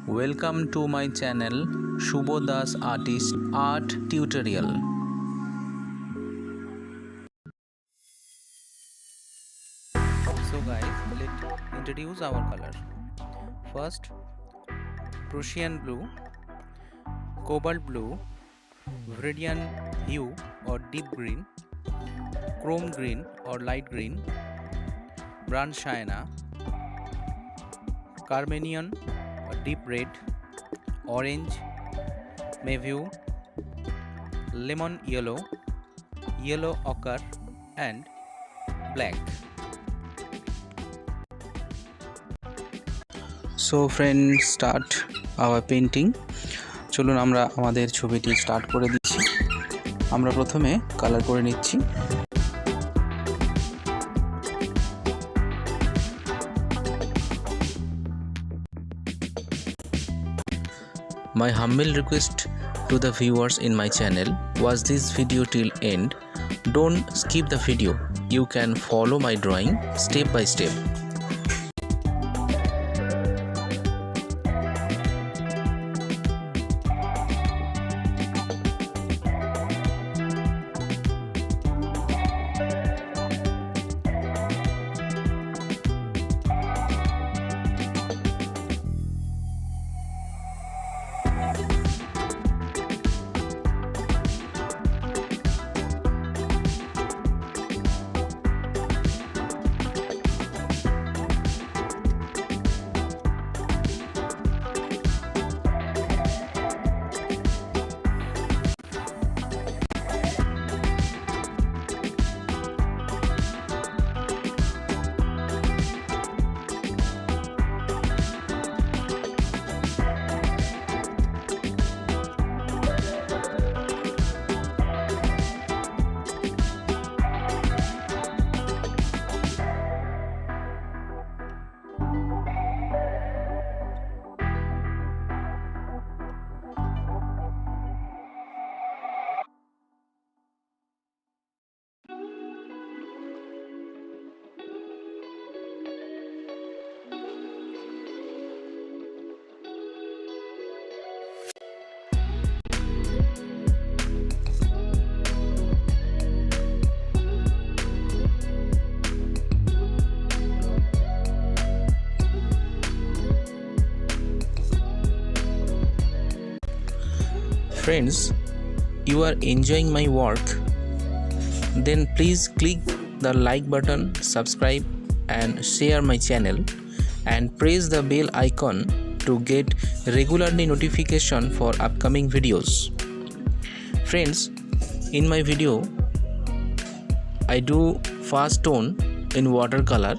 Welcome to my channel Subha's Artist Art Tutorial. So guys, let's introduce our color. First, Prussian blue, cobalt blue, viridian hue or deep green, chrome green or light green, burnt sienna, carminian or deep red, orange, mauve, lemon yellow, yellow ochre and black. So friends, start our painting. চলুন আমরা আমাদের ছবিটি start করে দিচ্ছি। আমরা প্রথমে colour করে নিচ্ছি। My humble request to the viewers in my channel, watch this video till end. Don't skip the video. You can follow my drawing step by step. Friends, you are enjoying my work? Then please click the like button, subscribe and share my channel and press the bell icon to get regularly notification for upcoming videos. Friends, in my video I do fast tone in watercolor.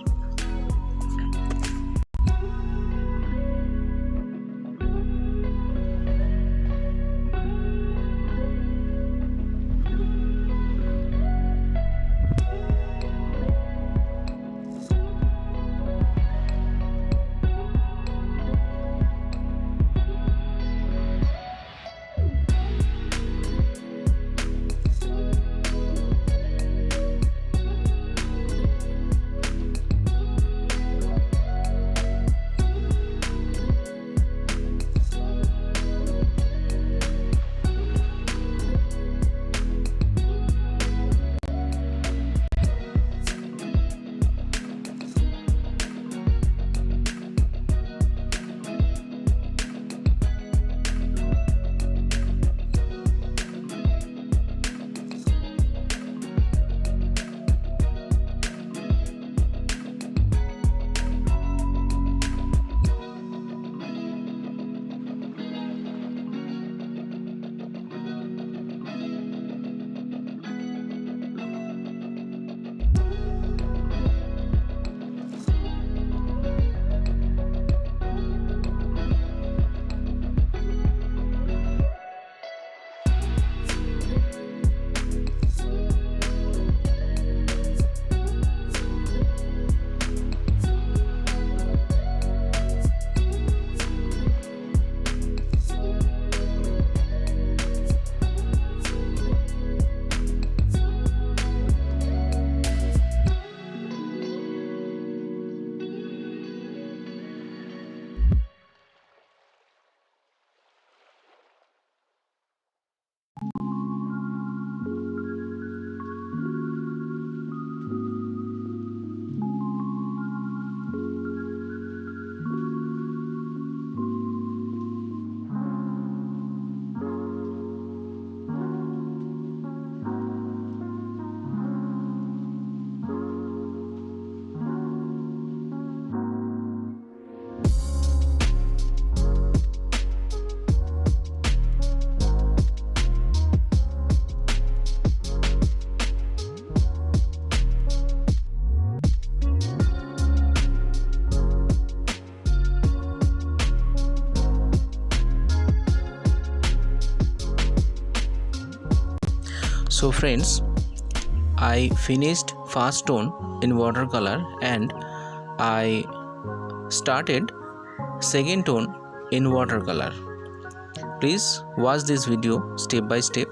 So friends, I finished first tone in watercolor and I started second tone in watercolor. Please watch this video step by step.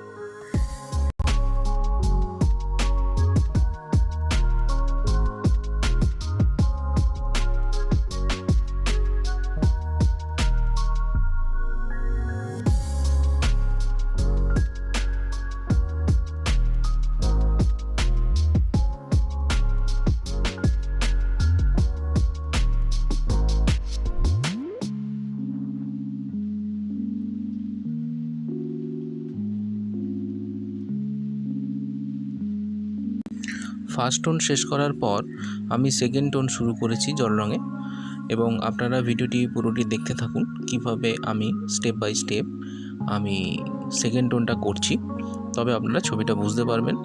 First tone শেষ করার পর আমি second tone শুরু করেছি জল রঙে, এবং আপনারা ভিডিওটি পুরোটি দেখতে থাকুন কিভাবে আমি স্টেপ বাই স্টেপ আমি সেকেন্ড টোনটা করছি, তবে আপনারা ছবিটা বুঝতে পারবেন।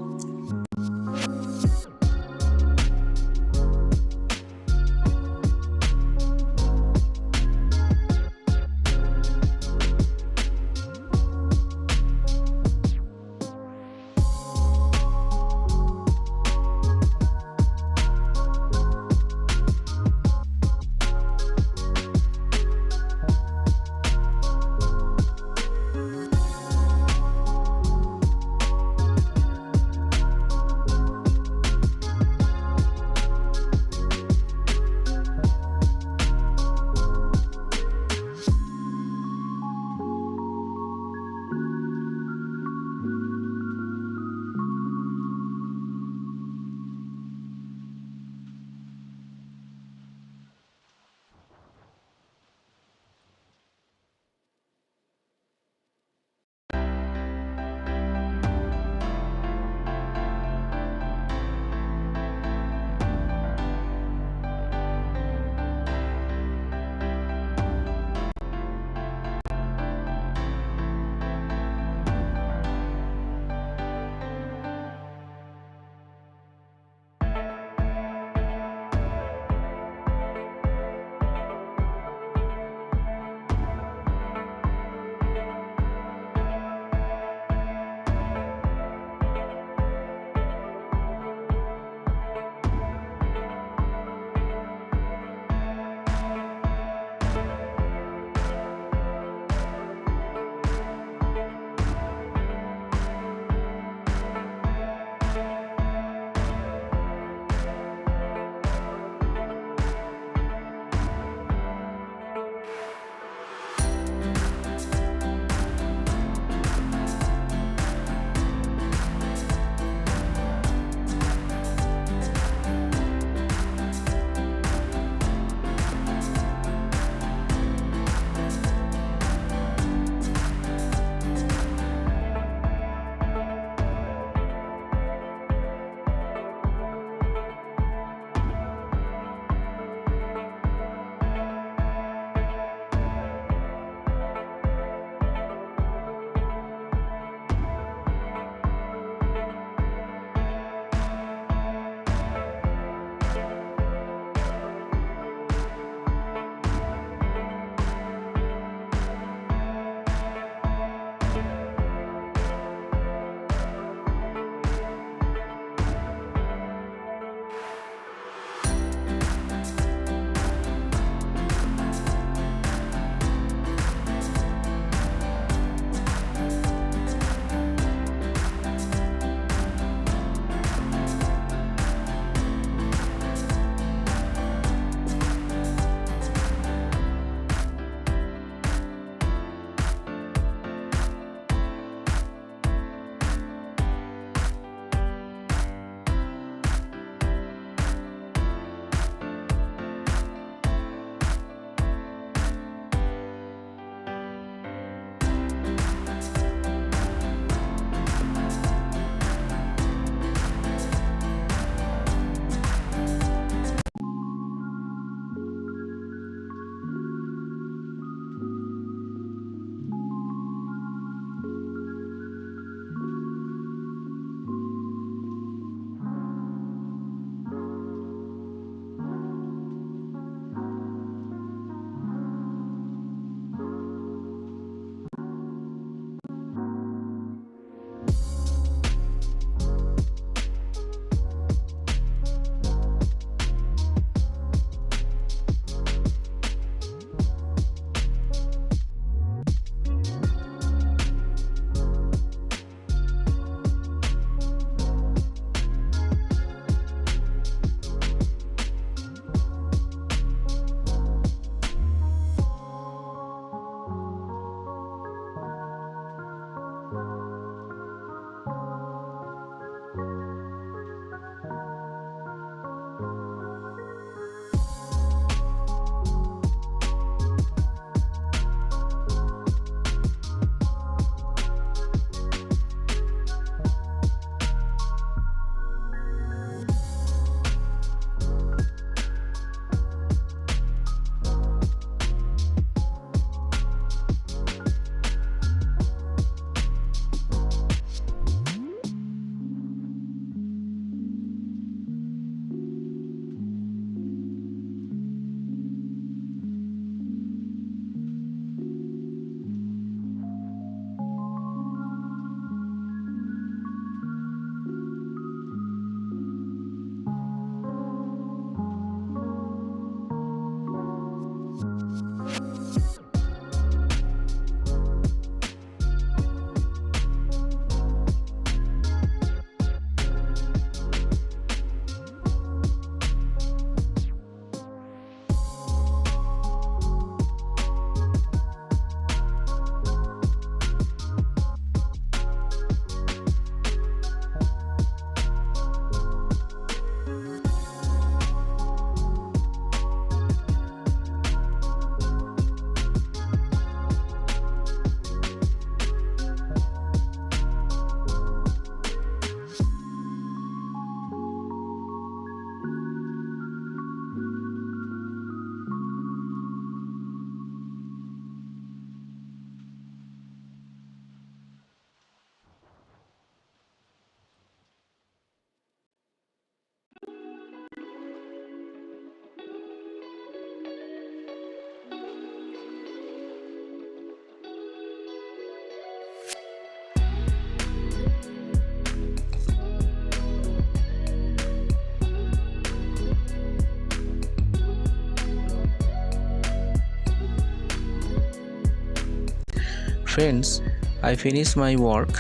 friends, I finished my work.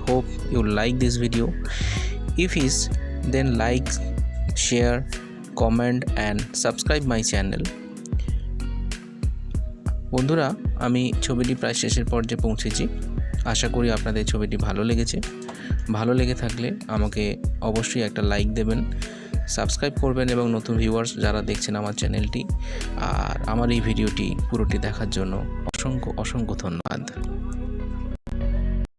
Hope you like this video. If is, then like, share, comment and subscribe my channel. বন্ধুরা, আমি ছবিটি প্রায় শেষের পর্যায়ে পৌঁছেছি। আশা করি আপনাদের ছবিটি ভালো লেগেছে। ভালো লেগে থাকলে আমাকে অবশ্যই একটা লাইক দেবেন, সাবস্ক্রাইব করবেন এবং নতুন ভিউয়ার্স যারা দেখছেন আমার চ্যানেলটি আর আমার এই ভিডিওটি পুরোটি দেখার জন্য অসংখ্য ধন্যবাদ।